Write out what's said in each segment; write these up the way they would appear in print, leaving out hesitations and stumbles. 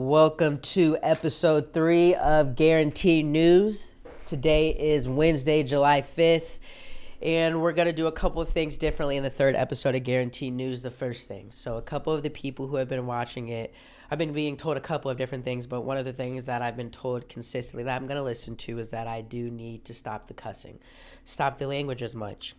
Welcome to episode 3 of Garrenteed News. Today is Wednesday, July 5th, and we're going to do a couple of things differently in the third episode of Garrenteed News. The first thing, so a couple of the people who have been watching it, I've been being told a couple of different things, but one of the things that I've been told consistently that I'm going to listen to is that I do need to stop the cussing, stop the language as much.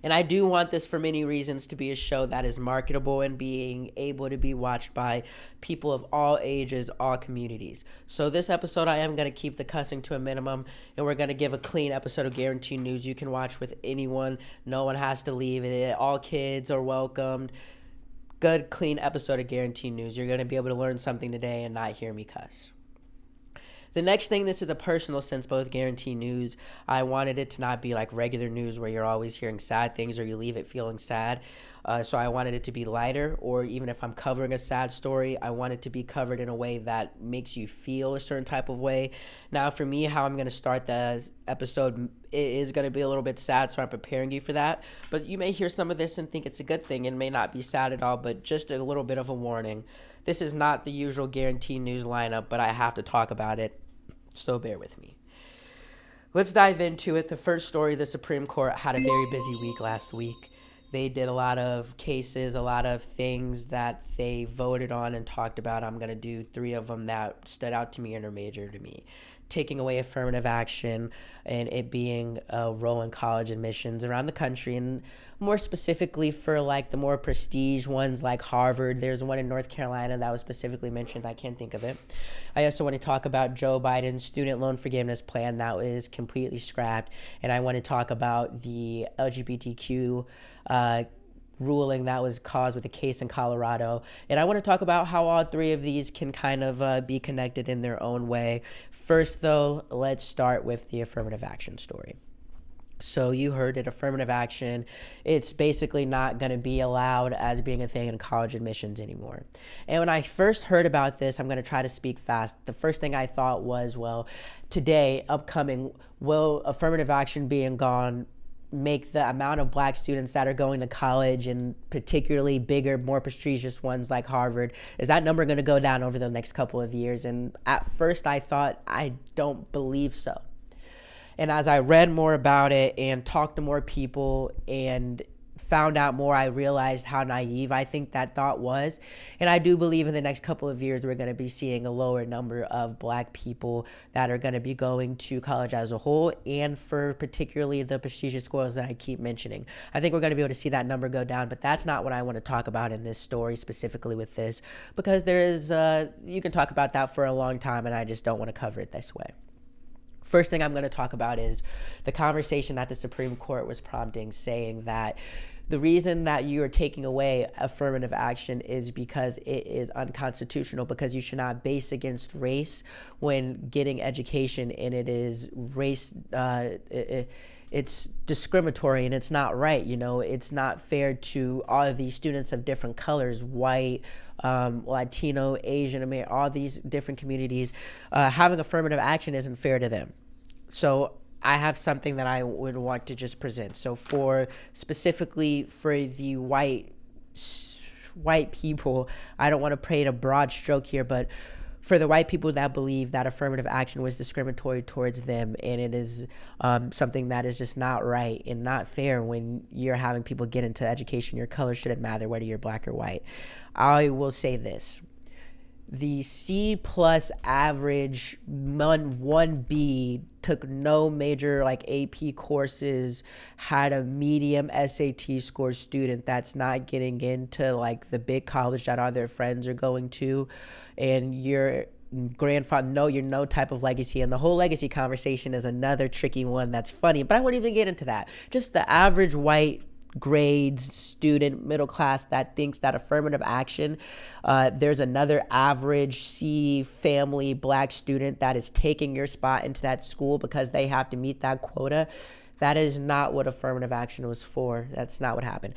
And I do want this for many reasons to be a show that is marketable and being able to be watched by people of all ages, all communities. So this episode, I am going to keep the cussing to a minimum, and we're going to give a clean episode of Garrenteed News you can watch with anyone. No one has to leave it. All kids are welcomed. Good, clean episode of Garrenteed News. You're going to be able to learn something today and not hear me cuss. The next thing, this is a personal sense, both Garrenteed News. I wanted it to not be like regular news where you're always hearing sad things or you leave it feeling sad. So I wanted it to be lighter, or even if I'm covering a sad story, I want it to be covered in a way that makes you feel a certain type of way. Now, for me, how I'm going to start the episode is going to be a little bit sad, so I'm preparing you for that. But you may hear some of this and think it's a good thing. It may not be sad at all, but just a little bit of a warning. This is not the usual Garrenteed News lineup, but I have to talk about it. So bear with me. Let's dive into it. The first story, the Supreme Court had a very busy week last week. They did a lot of cases, a lot of things that they voted on and talked about. I'm going to do 3 of them that stood out to me and are major to me. Taking away affirmative action and it being a role in college admissions around the country, and more specifically for like the more prestige ones like Harvard. There's one in North Carolina that was specifically mentioned. I can't think of it. I also want to talk about Joe Biden's student loan forgiveness plan that was completely scrapped. And I want to talk about the LGBTQ ruling that was caused with a case in Colorado. And I want to talk about how all 3 of these can kind of be connected in their own way. First, though, let's start with the affirmative action story. So you heard it, affirmative action. It's basically not going to be allowed as being a thing in college admissions anymore. And when I first heard about this, I'm going to try to speak fast. The first thing I thought was, well, today, upcoming, will affirmative action being gone make the amount of black students that are going to college, and particularly bigger, more prestigious ones like Harvard, is that number going to go down over the next couple of years? And at first I thought, I don't believe so. And as I read more about it and talked to more people and found out more, I realized how naive I think that thought was. And I do believe in the next couple of years, we're going to be seeing a lower number of black people that are going to be going to college as a whole, and for particularly the prestigious schools that I keep mentioning. I think we're going to be able to see that number go down, but that's not what I want to talk about in this story, specifically with this, because there is, you can talk about that for a long time, and I just don't want to cover it this way. First thing I'm going to talk about is the conversation that the Supreme Court was prompting, saying that the reason that you are taking away affirmative action is because it is unconstitutional, because you should not base against race when getting education, and it is race, it's discriminatory and it's not right. You know, it's not fair to all of these students of different colors, white, Latino, Asian, American, all these different communities. Having affirmative action isn't fair to them. So I have something that I would want to just present. So for specifically for the white people, I don't want to paint a broad stroke here, but for the white people that believe that affirmative action was discriminatory towards them, and it is something that is just not right and not fair when you're having people get into education. Your color shouldn't matter whether you're black or white. I will say this. The C plus average 1B took no major like AP courses, had a medium SAT score student that's not getting into like the big college that all their friends are going to, and your grandfather, you're no type of legacy. And the whole legacy conversation is another tricky one that's funny, but I won't even get into that. Just the average white grades student, middle class, that thinks that affirmative action, there's another average C family black student that is taking your spot into that school because they have to meet that quota. That is not what affirmative action was for. That's not what happened.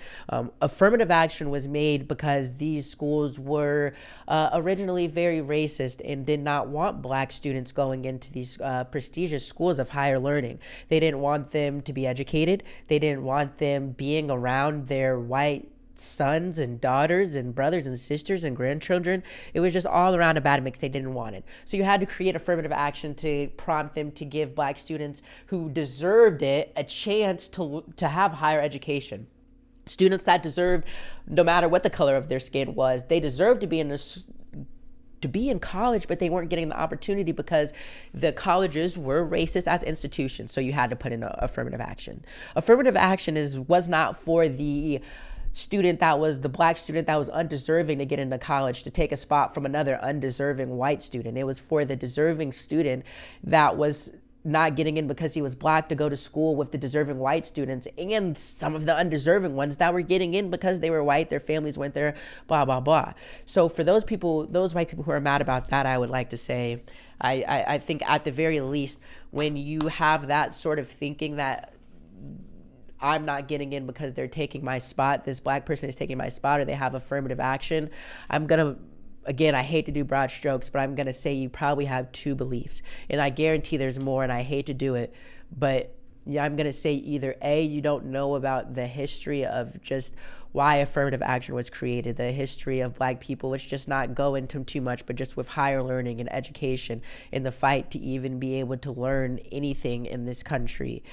Affirmative action was made because these schools were originally very racist and did not want black students going into these prestigious schools of higher learning. They didn't want them to be educated. They didn't want them being around their white sons and daughters and brothers and sisters and grandchildren. It was just all around a bad mix. They didn't want it. So you had to create affirmative action to prompt them to give black students who deserved it a chance to have higher education. Students that deserved, no matter what the color of their skin was, they deserved to be in college, but they weren't getting the opportunity because the colleges were racist as institutions. So you had to put in affirmative action. Affirmative action was not for the black student that was undeserving to get into college to take a spot from another undeserving white student. It was for the deserving student that was not getting in because he was black to go to school with the deserving white students, and some of the undeserving ones that were getting in because they were white, their families went there, blah, blah, blah. So for those white people who are mad about that, I would like to say, I think at the very least, when you have that sort of thinking that I'm not getting in because they're taking my spot, this black person is taking my spot, or they have affirmative action, again, I hate to do broad strokes, but I'm going to say you probably have two beliefs. And I guarantee there's more, and I hate to do it. But yeah, I'm going to say either A, you don't know about the history of just why affirmative action was created, the history of black people, which just not go into too much, but just with higher learning and education in the fight to even be able to learn anything in this country.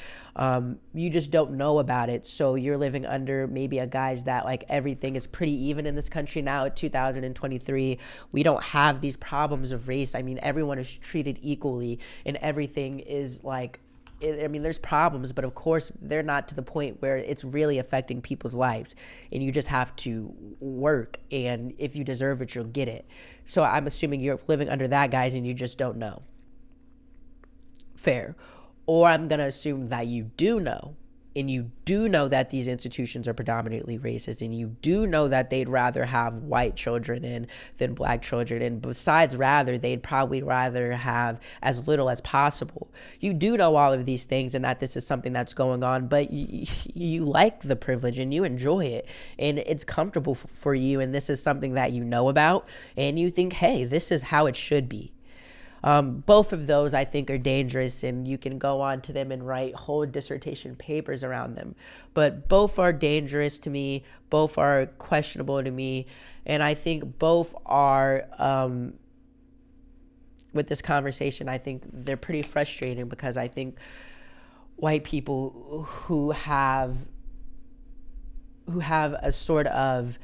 You just don't know about it. So you're living under maybe a guise that like everything is pretty even in this country now at 2023. We don't have these problems of race. I mean, everyone is treated equally and everything is like, there's problems, but of course they're not to the point where it's really affecting people's lives, and you just have to work, and if you deserve it, you'll get it. So I'm assuming you're living under that, guys, and you just don't know. Fair. Or I'm going to assume that you do know, and you do know that these institutions are predominantly racist, and you do know that they'd rather have white children in than black children, and besides they'd probably rather have as little as possible. You do know all of these things and that this is something that's going on, but you like the privilege and you enjoy it, and it's comfortable for you, and this is something that you know about, and you think, hey, this is how it should be. Both of those I think are dangerous, and you can go on to them and write whole dissertation papers around them. But both are dangerous to me. Both are questionable to me. And I think both are, with this conversation, I think they're pretty frustrating because I think white people who have a sort of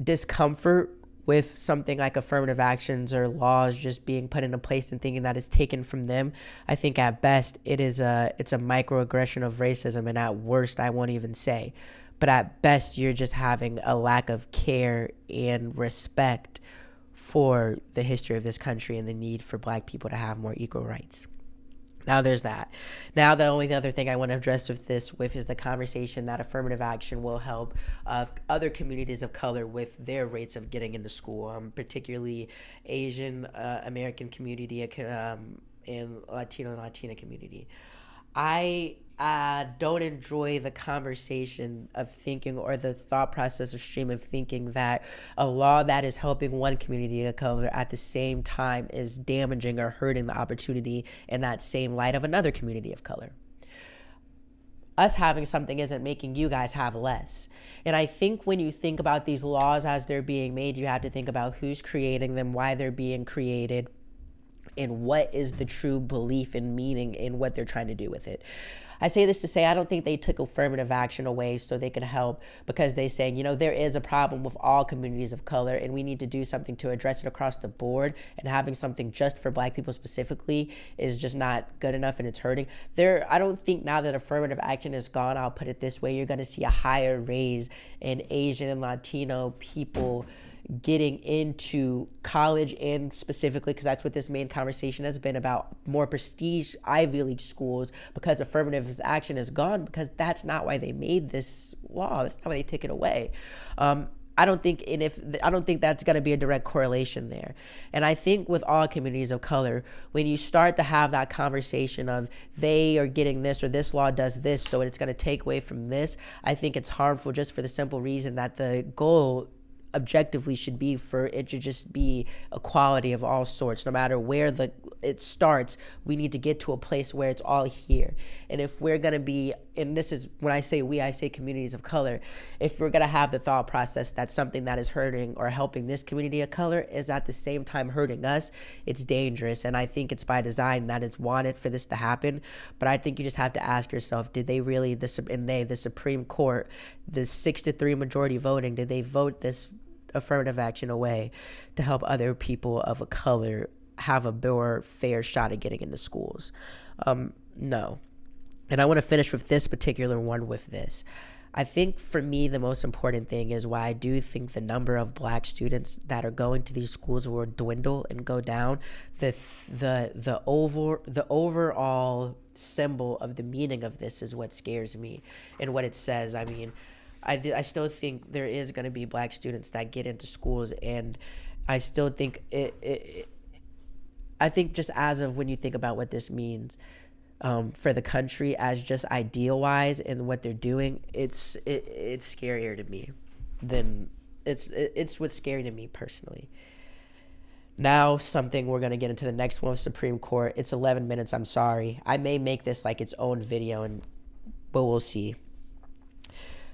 discomfort with something like affirmative actions or laws just being put into place and thinking that it's taken from them, I think at best it's a microaggression of racism, and at worst I won't even say. But at best you're just having a lack of care and respect for the history of this country and the need for black people to have more equal rights. Now there's that. Now the only other thing I want to address with is the conversation that affirmative action will help other communities of color with their rates of getting into school, particularly Asian American community and Latino and Latina community. I don't enjoy the conversation of thinking or the thought process or stream of thinking that a law that is helping one community of color at the same time is damaging or hurting the opportunity in that same light of another community of color. Us having something isn't making you guys have less. And I think when you think about these laws as they're being made, you have to think about who's creating them, why they're being created, and what is the true belief and meaning in what they're trying to do with it. I say this to say I don't think they took affirmative action away so they could help, because they're saying, there is a problem with all communities of color and we need to do something to address it across the board, and having something just for black people specifically is just not good enough and it's hurting. I don't think now that affirmative action is gone, I'll put it this way, you're going to see a higher raise in Asian and Latino people getting into college, and specifically because that's what this main conversation has been about, more prestige Ivy League schools, because affirmative action is gone, because that's not why they made this law. That's not why they took it away. I don't think that's going to be a direct correlation there. And I think with all communities of color, when you start to have that conversation of they are getting this or this law does this, so it's going to take away from this, I think it's harmful, just for the simple reason that the goal objectively should be for it to just be equality of all sorts. No matter where it starts, we need to get to a place where it's all here. And if we're going to be, and this is when I say we, I say communities of color, if we're going to have the thought process that something that is hurting or helping this community of color is at the same time hurting us, it's dangerous. And I think it's by design that it's wanted for this to happen. But I think you just have to ask yourself, did they really, the Supreme Court, the 6-3 majority voting, did they vote this affirmative action away to help other people of a color have a more fair shot at getting into schools? No. And I want to finish with this particular one with this. I think for me, the most important thing is why I do think the number of black students that are going to these schools will dwindle and go down. The overall symbol of the meaning of this is what scares me and what it says. I mean, I still think there is going to be black students that get into schools, and I still think I think just as of when you think about what this means for the country as just ideal-wise and what they're doing, it's scarier to me than it's what's scary to me personally. Now, something we're going to get into the next one with Supreme Court. It's 11 minutes. I'm sorry. I may make this like its own video, but we'll see.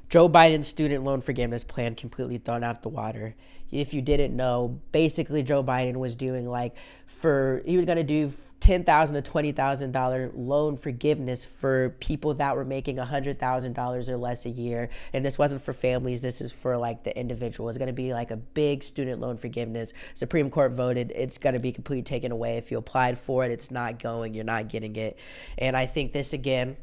Joe Biden's student loan forgiveness plan completely thrown out the water. If you didn't know, basically Joe Biden was doing he was going to do $10,000 to $20,000 loan forgiveness for people that were making $100,000 or less a year. And this wasn't for families. This is for the individual. It's going to be a big student loan forgiveness. Supreme Court voted. It's going to be completely taken away. If you applied for it, it's not going. You're not getting it. And I think this, again,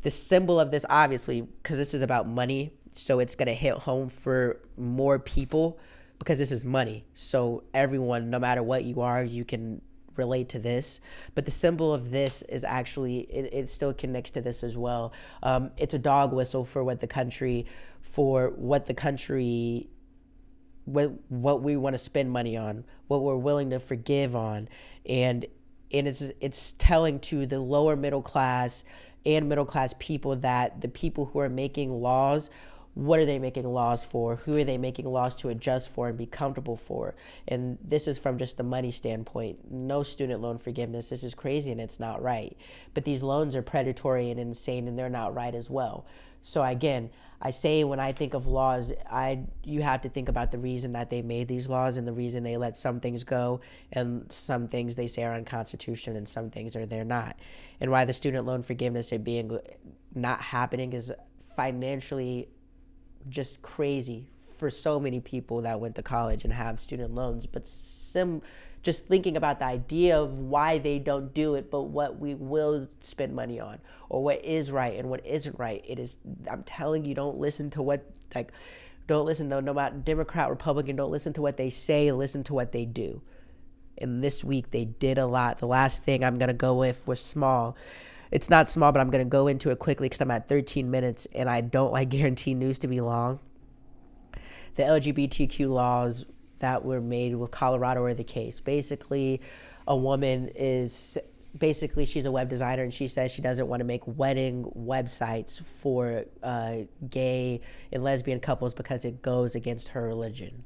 the symbol of this, obviously, because this is about money, so it's going to hit home for more people because this is money. So everyone, no matter what you are, you can relate to this. But the symbol of this is actually, it still connects to this as well. It's a dog whistle for what we want to spend money on, what we're willing to forgive on. And it's telling to the lower middle class and middle class people that the people who are making laws, what are they making laws for? Who are they making laws to adjust for and be comfortable for? And this is from just the money standpoint. No student loan forgiveness. This is crazy and it's not right. But these loans are predatory and insane, and they're not right as well. So again, I say when I think of laws, you have to think about the reason that they made these laws and the reason they let some things go, and some things they say are unconstitutional and some things they're not. And why the student loan forgiveness not happening is financially just crazy for so many people that went to college and have student loans. But just thinking about the idea of why they don't do it, but what we will spend money on, or what is right and what isn't right. I'm telling you, don't listen to no matter Democrat, Republican, don't listen to what they say, listen to what they do. And this week they did a lot. The last thing I'm going to go with was small. It's not small, but I'm going to go into it quickly because I'm at 13 minutes and I don't like Garrenteed news to be long. The LGBTQ laws that were made with Colorado are the case. Basically, a woman she's a web designer, and she says she doesn't want to make wedding websites for gay and lesbian couples because it goes against her religion.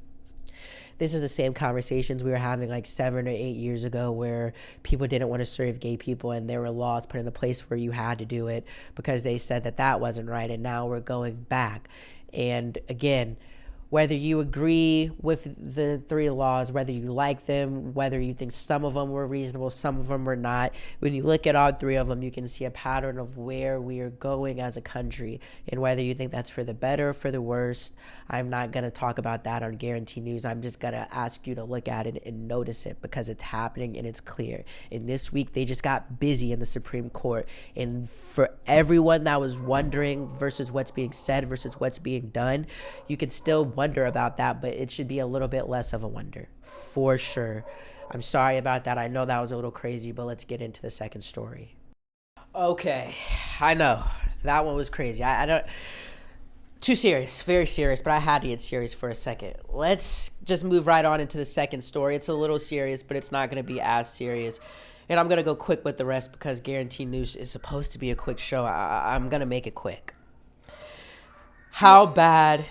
This is the same conversations we were having 7 or 8 years ago, where people didn't want to serve gay people and there were laws put into place where you had to do it because they said that wasn't right. And now we're going back. And again, whether you agree with the 3 laws, whether you like them, whether you think some of them were reasonable, some of them were not, when you look at all 3 of them, you can see a pattern of where we are going as a country. And whether you think that's for the better or for the worst, I'm not going to talk about that on Garrenteed News. I'm just going to ask you to look at it and notice it because it's happening and it's clear. And this week, they just got busy in the Supreme Court. And for everyone that was wondering versus what's being said versus what's being done, you can still wonder about that, but it should be a little bit less of a wonder, for sure. I'm sorry about that. I know that was a little crazy, but let's get into the second story. Okay, I know that one was crazy. I don't too serious, very serious, but I had to get serious for a second. Let's just move right on into the second story. It's a little serious, but it's not going to be as serious. And I'm going to go quick with the rest because Garrenteed News is supposed to be a quick show. I'm going to make it quick. how bad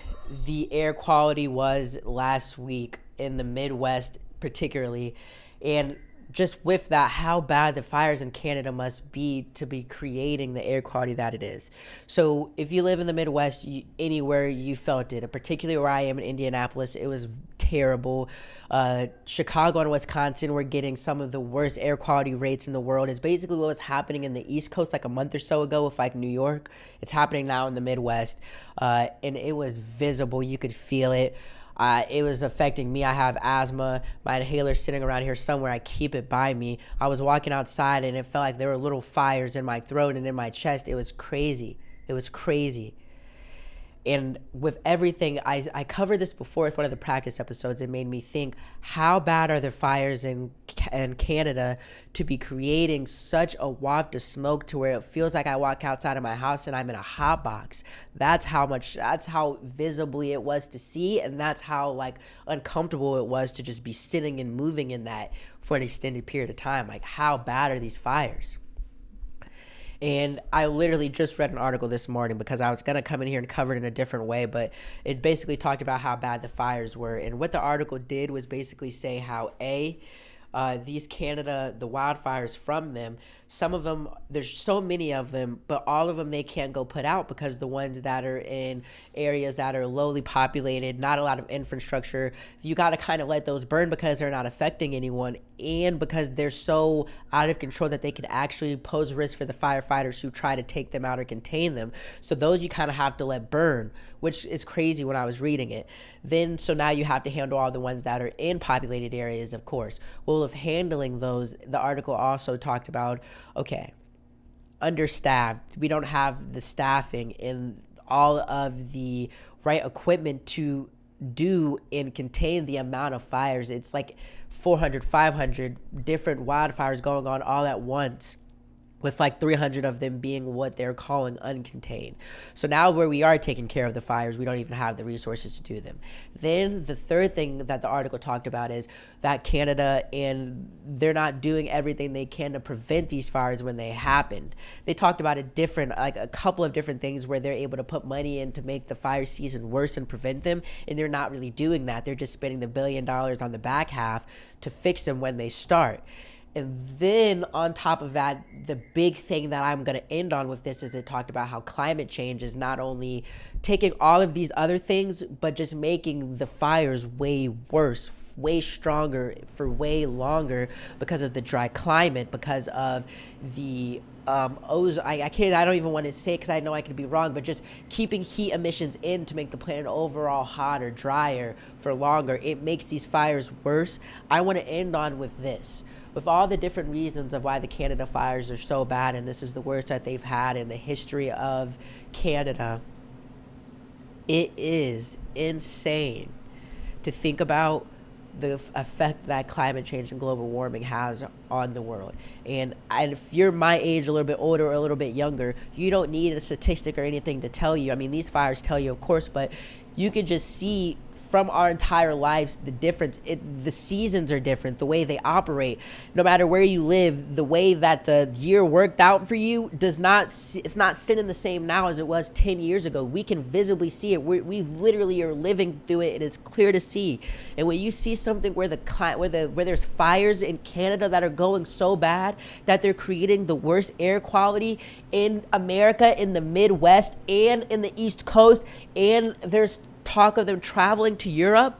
the air quality was last week in the Midwest, particularly. And just with that, how bad the fires in Canada must be to be creating the air quality that it is. So if you live in the Midwest, anywhere you felt it, particularly where I am in Indianapolis, it was terrible. Chicago and Wisconsin were getting some of the worst air quality rates in the world. It's basically what was happening in the East Coast like a month or so ago with like New York. It's happening now in the Midwest, and it was visible. You could feel it. It was affecting me. I have asthma. My inhaler's sitting around here somewhere. I keep it by me. I was walking outside and it felt like there were little fires in my throat and in my chest. It was crazy. It was crazy. And with everything, I covered this before with one of the practice episodes. It made me think, how bad are the fires in Canada to be creating such a waft of smoke to where it feels like I walk outside of my house and I'm in a hot box. That's how visibly it was to see, and that's how like uncomfortable it was to just be sitting and moving in that for an extended period of time. Like, how bad are these fires? And I literally just read an article this morning because I was going to come in here and cover it in a different way, but it basically talked about how bad the fires were. And what the article did was basically say how, these the wildfires from them, some of them, there's so many of them, but all of them they can't go put out because the ones that are in areas that are lowly populated, not a lot of infrastructure, you got to kind of let those burn because they're not affecting anyone, and because they're so out of control that they can actually pose risk for the firefighters who try to take them out or contain them. So those you kind of have to let burn, which is crazy when I was reading it. Then, so now you have to handle all the ones that are in populated areas, of course. Well, of handling those, the article also talked about, okay, understaffed. We don't have the staffing and all of the right equipment to do and contain the amount of fires. It's like 400, 500 different wildfires going on all at once, with like 300 of them being what they're calling uncontained. So now where we are taking care of the fires, we don't even have the resources to do them. Then the third thing that the article talked about is that Canada, and they're not doing everything they can to prevent these fires when they happened. They talked about a couple of different things where they're able to put money in to make the fire season worse and prevent them, and they're not really doing that. They're just spending the $1 billion on the back half to fix them when they start. And then on top of that, the big thing that I'm going to end on with this is it talked about how climate change is not only taking all of these other things, but just making the fires way worse, way stronger for way longer because of the dry climate, because of the ozone. I don't even want to say it because I know I could be wrong, but just keeping heat emissions in to make the planet overall hotter, drier for longer. It makes these fires worse. I want to end on with this. With all the different reasons of why the Canada fires are so bad, and this is the worst that they've had in the history of Canada, it is insane to think about the effect that climate change and global warming has on the world. And if you're my age, a little bit older or a little bit younger, you don't need a statistic or anything to tell you. I mean, these fires tell you, of course, but you can just see from our entire lives the difference. The seasons are different, the way they operate. No matter where you live, the way that the year worked out for you it's not sitting the same now as it was 10 years ago. We can visibly see it. We literally are living through it, and it's clear to see. And when you see something where there's fires in Canada that are going so bad that they're creating the worst air quality in America, in the Midwest and in the East Coast, and there's talk of them traveling to Europe.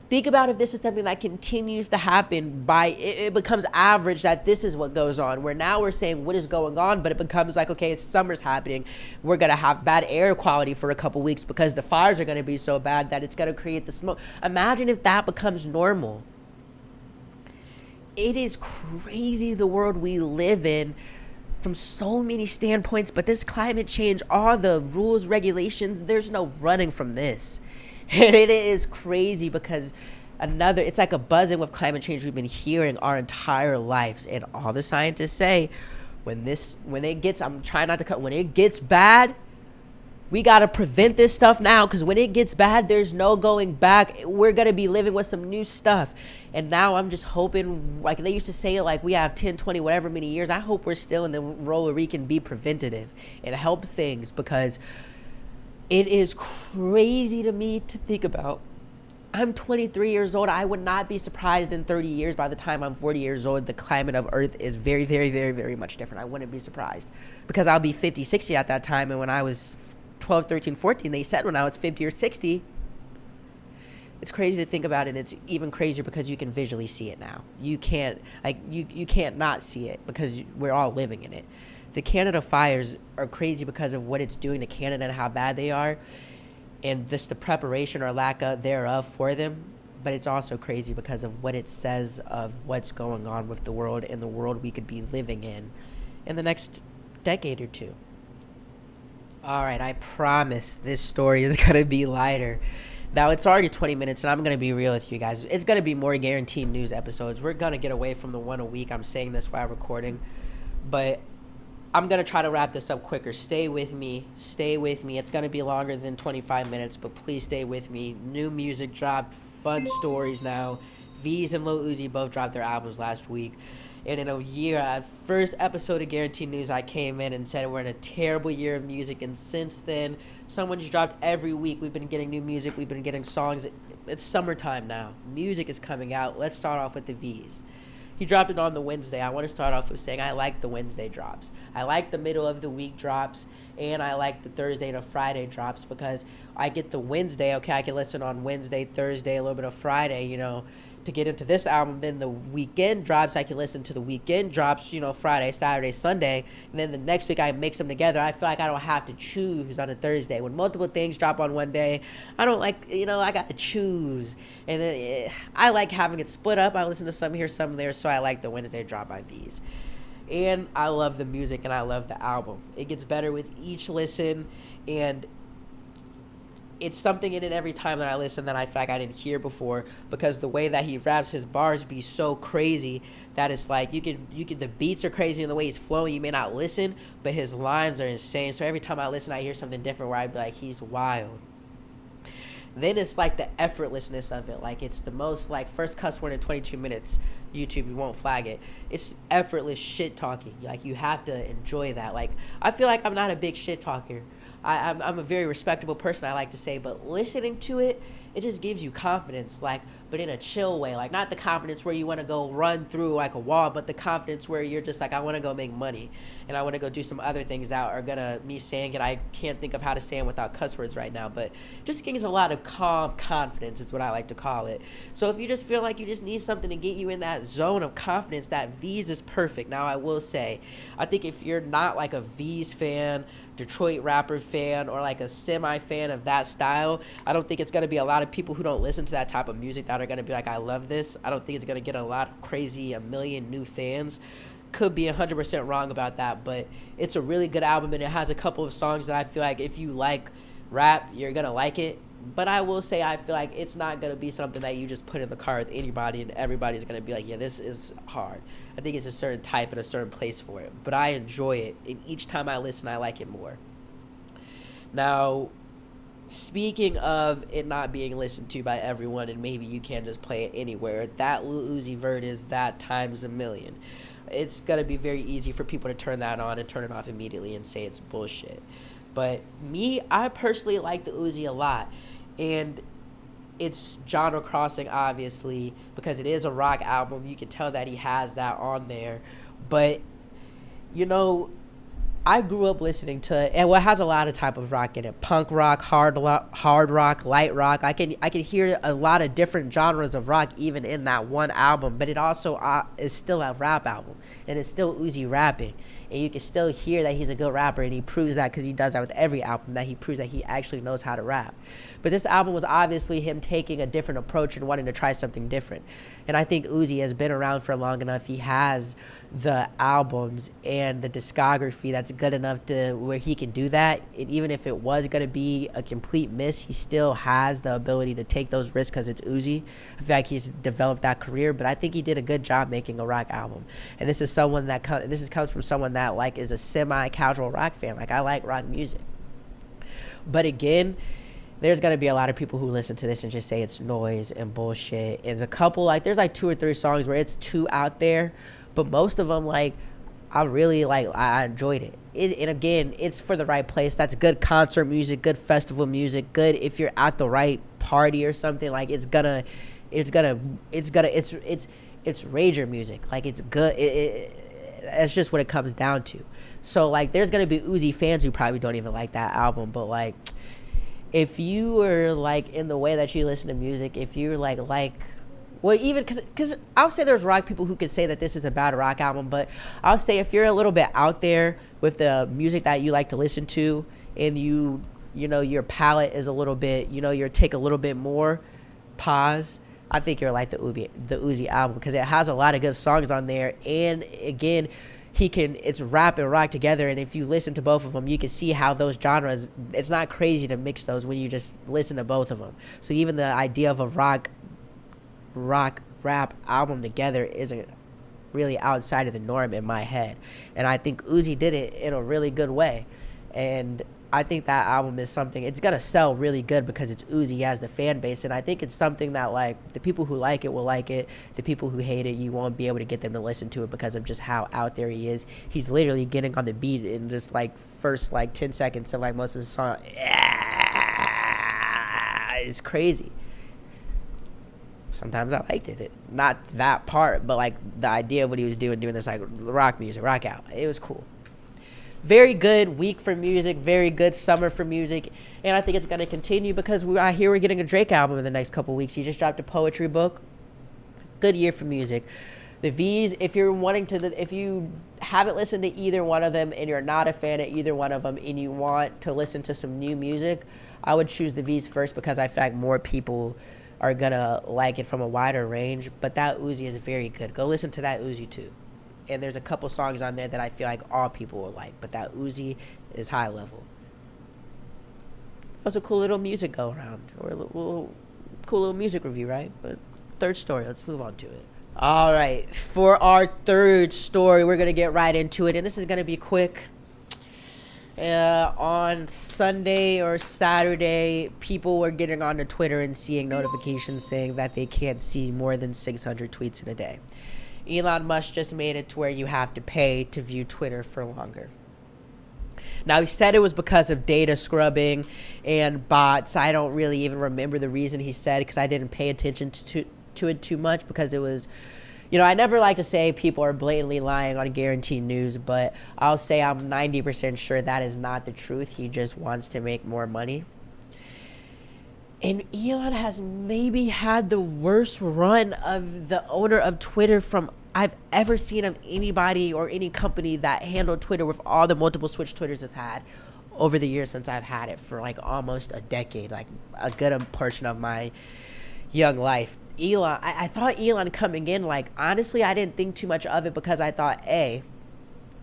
Think about if this is something that continues to happen, it becomes average that this is what goes on, where now we're saying what is going on, but it becomes like, okay, it's summer's happening. We're going to have bad air quality for a couple weeks because the fires are going to be so bad that it's going to create the smoke. Imagine if that becomes normal. It is crazy the world we live in from so many standpoints, but this climate change, all the rules, regulations, there's no running from this. And it is crazy because it's like a buzzing with climate change we've been hearing our entire lives. And all the scientists say, when it gets bad, we got to prevent this stuff now, because when it gets bad, there's no going back. We're going to be living with some new stuff. And now I'm just hoping, like they used to say, like we have 10, 20, whatever many years. I hope we're still in the role where we can be preventative and help things, because It is crazy to me to think about. I'm 23 years old. I would not be surprised in 30 years, by the time I'm 40 years old, the climate of Earth is very, very, very, very much different. I wouldn't be surprised because I'll be 50, 60 at that time. And when I was 12, 13, 14, they said when I was 50 or 60, it's crazy to think about it. And it's even crazier because you can visually see it now. You can't, you can't not see it because we're all living in it. The Canada fires are crazy because of what it's doing to Canada and how bad they are, and just the preparation or lack of thereof for them. But it's also crazy because of what it says of what's going on with the world and the world we could be living in the next decade or two. All right, I promise this story is going to be lighter. Now, it's already 20 minutes, and I'm going to be real with you guys. It's going to be more guaranteed news episodes. We're going to get away from the one a week. I'm saying this while recording, but I'm going to try to wrap this up quicker. Stay with me. Stay with me. It's going to be longer than 25 minutes, but please stay with me. New music dropped. Fun stories now. Veeze and Uzi both dropped their albums last week. And in a year, first episode of Guaranteed News, I came in and said we're in a terrible year of music. And since then, someone's dropped every week. We've been getting new music. We've been getting songs. It's summertime now. Music is coming out. Let's start off with the Veeze. He dropped it on the Wednesday. I want to start off with saying I like the Wednesday drops. I like the middle of the week drops, and I like the Thursday to Friday drops because I get the Wednesday. Okay, I can listen on Wednesday, Thursday, a little bit of Friday, to get into this album. Then the weekend drops, I can listen to the weekend drops, Friday, Saturday, Sunday. And then the next week I mix them together. I feel like I don't have to choose on a Thursday. When multiple things drop on one day, I don't like, I got to choose. And then I like having it split up. I listen to some here, some there. So I like the Wednesday drop by Veeze. And I love the music and I love the album. It gets better with each listen, and it's something in it every time that I listen that I feel like I didn't hear before, because the way that he raps, his bars be so crazy that it's like you could the beats are crazy and the way he's flowing, you may not listen, but his lines are insane. So every time I listen, I hear something different where I'd be like, he's wild. Then it's like the effortlessness of it. Like it's the most first cuss word in 22 minutes. YouTube, you won't flag it. It's effortless shit talking. Like you have to enjoy that. Like I feel like I'm not a big shit talker. I'm a very respectable person, I like to say, but listening to it, it just gives you confidence, but in a chill way. Like, not the confidence where you want to go run through like a wall, but the confidence where you're just like, I want to go make money, and I want to go do some other things that are gonna, me saying it, I can't think of how to say it without cuss words right now, but just gives a lot of calm confidence is what I like to call it. So if you just feel like you just need something to get you in that zone of confidence, that Veeze is perfect. Now, I will say, I think if you're not like a Veeze fan, Detroit rapper fan, or like a semi fan of that style, I don't think it's going to be a lot of people who don't listen to that type of music that are going to be like, I love this. I don't think it's going to get a lot of crazy, a million new fans. Could be 100% wrong about that, but it's a really good album, and it has a couple of songs that I feel like if you like rap, you're going to like it. But I will say, I feel like it's not going to be something that you just put in the car with anybody and everybody's going to be like, yeah, this is hard. I think it's a certain type and a certain place for it. But I enjoy it, and each time I listen, I like it more. Now, speaking of it not being listened to by everyone, and maybe you can't just play it anywhere, that Lil Uzi Vert is that times a million. It's going to be very easy for people to turn that on and turn it off immediately and say it's bullshit. But me, I personally like the Uzi a lot. And it's genre crossing, obviously, because it is a rock album. You can tell that he has that on there. But, I grew up listening to, and it has a lot of type of rock in it. Punk rock, hard rock, light rock. I can hear a lot of different genres of rock even in that one album. But it also is still a rap album. And it's still Uzi rapping. And you can still hear that he's a good rapper, and he proves that because he does that with every album, that he proves that he actually knows how to rap. But this album was obviously him taking a different approach and wanting to try something different. And I think Uzi has been around for long enough. He has the albums and the discography that's good enough to where he can do that. And even if it was going to be a complete miss, he still has the ability to take those risks because it's Uzi. I feel like he's developed that career, but I think he did a good job making a rock album. And this is someone that comes from someone that is a semi-casual rock fan. I like rock music. But again, there's going to be a lot of people who listen to this and just say it's noise and bullshit. And there's a couple, there's 2 or 3 songs where it's too out there. But most of them, I really I enjoyed it. And again, it's for the right place. That's good concert music, good festival music, good if you're at the right party or something. Like it's rager music. Like it's good. That's just what it comes down to. So like there's gonna be Uzi fans who probably don't even like that album, but like if you were like in the way that you listen to music, if you're like well, even because I'll say there's rock people who could say that this is a bad rock album, but I'll say if you're a little bit out there with the music that you like to listen to, and you know your palate is a little bit, you take a little bit more pause, I think you're like the Uzi album, because it has a lot of good songs on there, and again, it's rap and rock together, and if you listen to both of them, you can see how those genres, it's not crazy to mix those when you just listen to both of them. So even the idea of a rock rap album together isn't really outside of the norm in my head, and I think Uzi did it in a really good way, and I think that album is something, it's gonna sell really good because it's Uzi has the fan base, and I think it's something that like the people who like it will like it, the people who hate it, you won't be able to get them to listen to it because of just how out there he is. He's literally getting on the beat in just like first like 10 seconds of like most of the song. It's crazy. Sometimes I liked it. Not that part, but like the idea of what he was doing this like rock music, rock out. It was cool. Very good week for music, very good summer for music, and I think it's going to continue because I hear we're getting a Drake album in the next couple weeks. He just dropped a poetry book. Good year for music. The Veeze, if you haven't listened to either one of them and you're not a fan of either one of them and you want to listen to some new music, I would choose the Veeze first because I feel like more people are going to like it from a wider range, but that Uzi is very good. Go listen to that Uzi too. And there's a couple songs on there that I feel like all people will like, but that Uzi is high level. That was a cool little music go around, or a cool little music review, right? But third story, let's move on to it. All right, for our third story, we're going to get right into it, and this is going to be quick. On Sunday or Saturday, people were getting onto Twitter and seeing notifications saying that they can't see more than 600 tweets in a day. Elon Musk just made it to where you have to pay to view Twitter for longer. Now, he said it was because of data scrubbing and bots. I don't really even remember the reason he said, because I didn't pay attention to it too much, because it was, I never like to say people are blatantly lying on Garrenteed News, but I'll say I'm 90% sure that is not the truth. He just wants to make more money. And Elon has maybe had the worst run of the owner of Twitter from I've ever seen of anybody or any company that handled Twitter with all the multiple switch Twitters has had over the years since I've had it for like almost a decade, like a good portion of my young life. Elon, I thought Elon coming in, like honestly, I didn't think too much of it because I thought,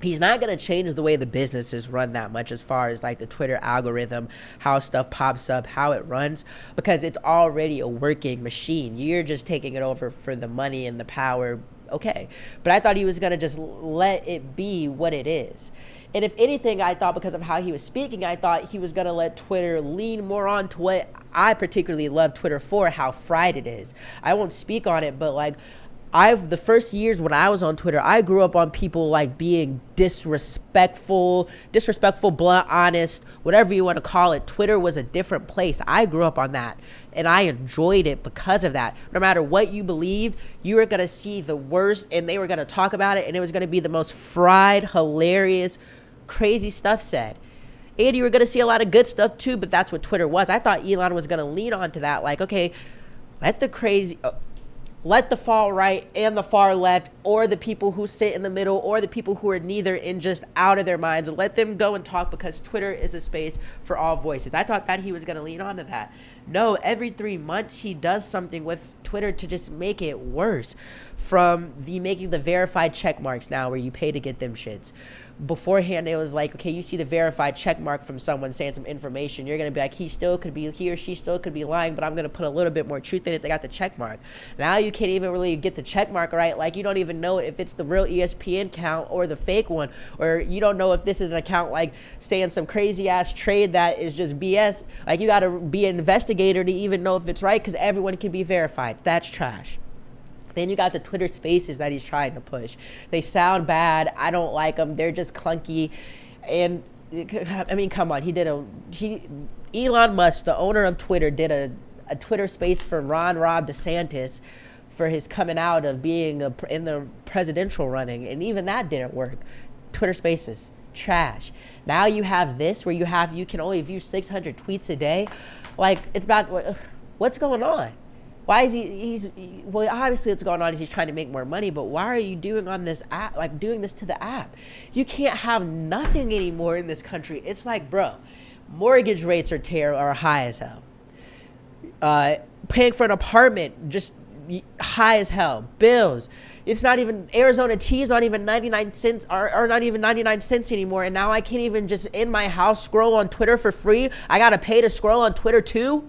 he's not going to change the way the business is run that much as far as like the Twitter algorithm, how stuff pops up, how it runs, because it's already a working machine. You're just taking it over for the money and the power. Okay. But I thought he was going to just let it be what it is. And if anything, I thought because of how he was speaking, I thought he was going to let Twitter lean more on to what I particularly love Twitter for, how fried it is. I won't speak on it, but like, the first years when I was on Twitter, I grew up on people like being disrespectful, blunt, honest, whatever you want to call it. Twitter was a different place. I grew up on that, and I enjoyed it because of that. No matter what you believed, you were going to see the worst, and they were going to talk about it, and it was going to be the most fried, hilarious, crazy stuff said. And you were going to see a lot of good stuff too, but that's what Twitter was. I thought Elon was going to lean on to that, like, okay, let the far right and the far left, or the people who sit in the middle, or the people who are neither and just out of their minds, let them go and talk, because Twitter is a space for all voices. I thought that he was going to lean on to that. No, every 3 months he does something with Twitter to just make it worse. From making the verified check marks now where you pay to get them shits. Beforehand, it was like, okay, you see the verified check mark from someone saying some information, you're going to be like, he or she still could be lying, but I'm going to put a little bit more truth in it. They got the check mark. Now you can't even really get the check mark right. Like, you don't even know if it's the real ESPN account or the fake one, or you don't know if this is an account like saying some crazy ass trade that is just BS. Like, you got to be an investigator to even know if it's right, because everyone can be verified. That's trash. Then you got the Twitter Spaces that he's trying to push. They sound bad. I don't like them. They're just clunky. And I mean, come on. Elon Musk, the owner of Twitter, did a Twitter Space for Ron DeSantis for his coming out of being in the presidential running, and even that didn't work. Twitter Spaces, trash. Now you have this where you can only view 600 tweets a day. Like, it's about what's going on? Why is well, obviously what's going on is he's trying to make more money, but why are you doing on this app, like doing this to the app? You can't have nothing anymore in this country. It's like, bro, mortgage rates are high as hell. Paying for an apartment, just high as hell. Bills. It's not even, Arizona tea is not even 99 cents, are not even 99 cents anymore. And now I can't even just in my house scroll on Twitter for free. I got to pay to scroll on Twitter too.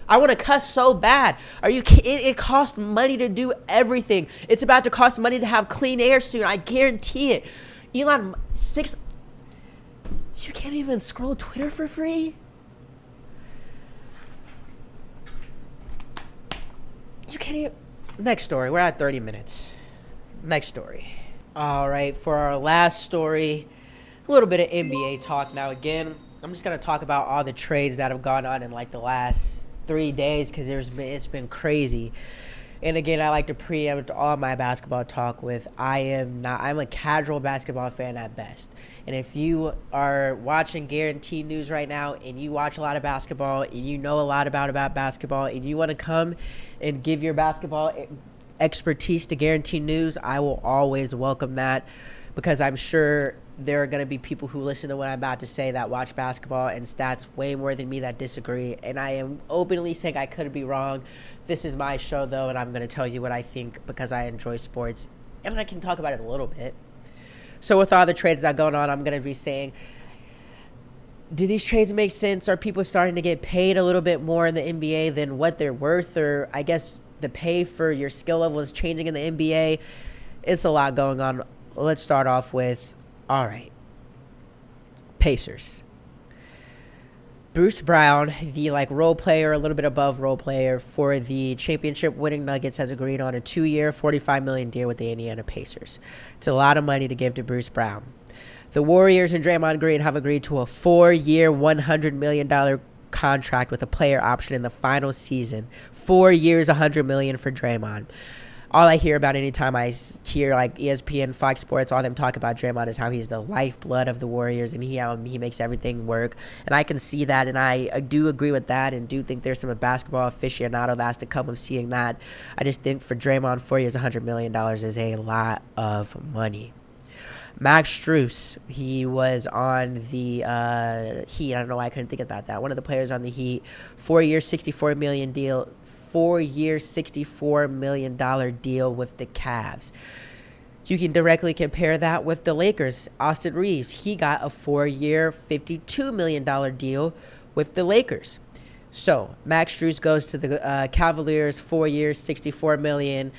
I want to cuss so bad. It costs money to do everything. It's about to cost money to have clean air soon. I guarantee it. You can't even scroll Twitter for free? You can't even. Next story. We're at 30 minutes. Next story. All right. For our last story, a little bit of NBA talk now. Again, I'm just going to talk about all the trades that have gone on in like the last 3 days because it's been crazy. And again, I like to preempt all my basketball talk with I'm a casual basketball fan at best. And if you are watching Garrenteed News right now and you watch a lot of basketball and you know a lot about basketball and you want to come and give your basketball expertise to Garrenteed News, I will always welcome that, because I'm sure there are going to be people who listen to what I'm about to say that watch basketball and stats way more than me that disagree. And I am openly saying I could be wrong. This is my show, though, and I'm going to tell you what I think because I enjoy sports. And I can talk about it a little bit. So with all the trades that are going on, I'm going to be saying, do these trades make sense? Are people starting to get paid a little bit more in the NBA than what they're worth? Or I guess the pay for your skill level is changing in the NBA. It's a lot going on. Let's start off with, all right, Pacers. Bruce Brown, the role player, a little bit above role player for the championship winning Nuggets, has agreed on a 2-year, $45 million deal with the Indiana Pacers. It's a lot of money to give to Bruce Brown. The Warriors and Draymond Green have agreed to a 4-year, $100 million contract with a player option in the final season. 4 years, $100 million for Draymond. All I hear about anytime I hear ESPN, Fox Sports, all them talk about Draymond is how he's the lifeblood of the Warriors and he makes everything work. And I can see that, and I do agree with that, and do think there's some basketball aficionado that has to come of seeing that. I just think for Draymond, 4 years, $100 million is a lot of money. Max Strus, he was on the Heat. I don't know why I couldn't think about that. One of the players on the Heat, 4 years, $64 million deal. 4-year, $64 million deal with the Cavs. You can directly compare that with the Lakers. Austin Reeves, he got a 4-year, $52 million deal with the Lakers. So Max Strus goes to the Cavaliers, 4 years, $64 million.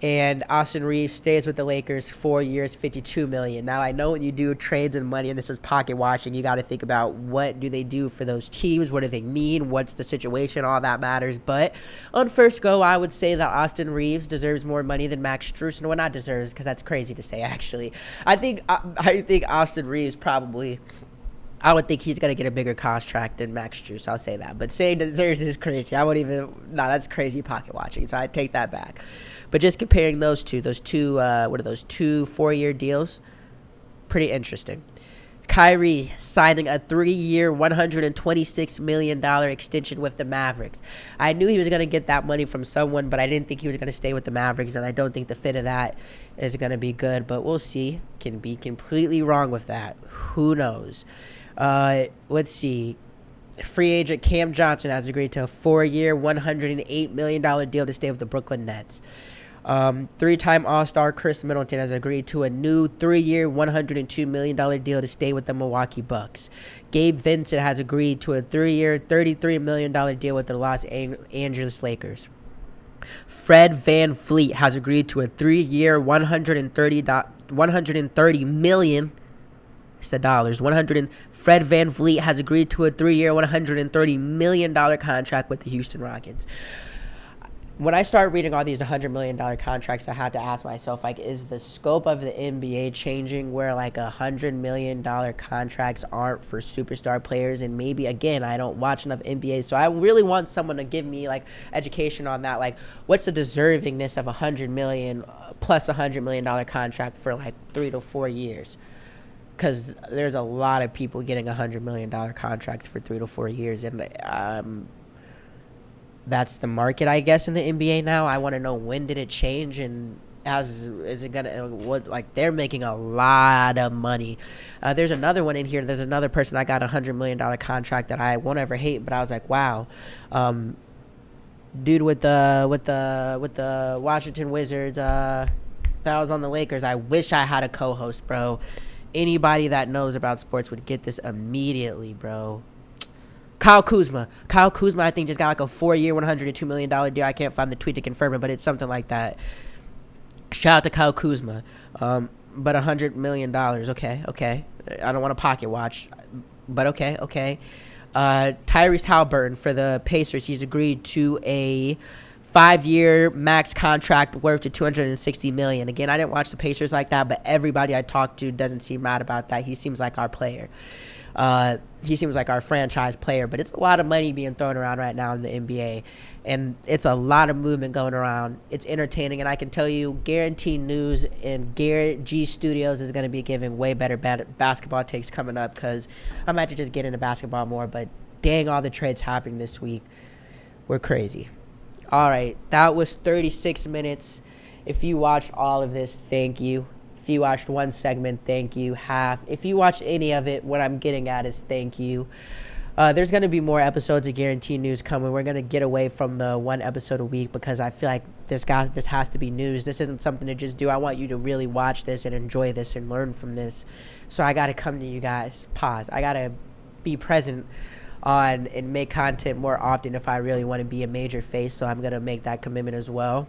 And Austin Reeves stays with the Lakers, 4 years, $52 million. Now, I know when you do trades and money, and this is pocket watching, you got to think about what do they do for those teams? What do they mean? What's the situation? All that matters. But on first go, I would say that Austin Reeves deserves more money than Max Strus. No, not deserves, because that's crazy to say, actually. I think Austin Reeves probably... I would think he's going to get a bigger contract than Max Strus. I'll say that. But saying deserves is crazy. I wouldn't even... No, that's crazy pocket watching. So I take that back. But just comparing those two, what are those, 2 4-year deals? Pretty interesting. Kyrie signing a 3-year, $126 million extension with the Mavericks. I knew he was going to get that money from someone, but I didn't think he was going to stay with the Mavericks, and I don't think the fit of that is going to be good. But we'll see. Can be completely wrong with that. Who knows? Let's see. Free agent Cam Johnson has agreed to a 4-year, $108 million deal to stay with the Brooklyn Nets. 3-time All-Star Chris Middleton has agreed to a new 3-year, $102 million deal to stay with the Milwaukee Bucks. Gabe Vincent has agreed to a 3-year, $33 million deal with the Los Angeles Lakers. Fred VanVleet has agreed to a 3-year, $130 million. It's the dollars. Fred VanVleet has agreed to a 3-year, $130 million contract with the Houston Rockets. when I started reading all these $100 million contracts, I had to ask myself, like, is the scope of the NBA changing where like $100 million contracts aren't for superstar players? And maybe again, I don't watch enough NBA, so I really want someone to give me like education on that. Like, what's the deservingness of $100 million plus $100 million contract for like 3 to 4 years? Because there's a lot of people getting $100 million contracts for 3 to 4 years, and that's the market, I guess, in the NBA now. I want to know, when did it change, and is it gonna, what, like, they're making a lot of money. There's another one in here. There's another person that got $100 million contract that I won't ever hate, but I was like, wow, dude with the Washington Wizards, that was on the Lakers. I wish I had a co-host, bro. Anybody that knows about sports would get this immediately, bro. Kyle Kuzma, I think, just got like a 4-year, $102 million deal. I can't find the tweet to confirm it, but it's something like that. Shout out to Kyle Kuzma. But $100 million, okay. I don't want to pocket watch, but okay. Tyrese Halliburton for the Pacers. He's agreed to a 5-year max contract worth to $260 million. Again, I didn't watch the Pacers like that, but everybody I talked to doesn't seem mad about that. He seems like our player. He seems like our franchise player, but it's a lot of money being thrown around right now in the NBA, and it's a lot of movement going around. It's entertaining, and I can tell you, Garrenteed News and Garrett G Studios is going to be giving way better basketball takes coming up, because I might just get into basketball more, but dang, all the trades happening this week were crazy. All right, that was 36 minutes. If you watched all of this, thank you. If you watched one segment, thank you. Half. If you watched any of it, what I'm getting at is thank you. There's going to be more episodes of Garrenteed News coming. We're going to get away from the one episode a week, because I feel like this has to be news. This isn't something to just do. I want you to really watch this and enjoy this and learn from this. So I got to come to you guys. Pause. I got to be present on and make content more often if I really want to be a major face. So I'm going to make that commitment as well.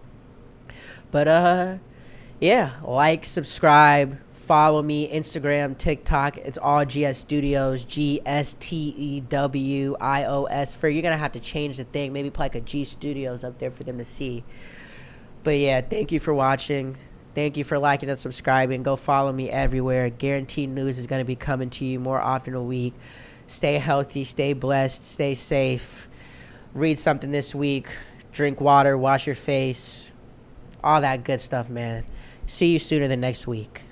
But, yeah, like, subscribe, follow me, Instagram, TikTok. It's all GS Studios, GSTEWIOS. You're going to have to change the thing. Maybe put like a G Studios up there for them to see. But, yeah, thank you for watching. Thank you for liking and subscribing. Go follow me everywhere. Garrenteed News is going to be coming to you more often a week. Stay healthy, stay blessed, stay safe. Read something this week. Drink water, wash your face. All that good stuff, man. See you sooner than next week.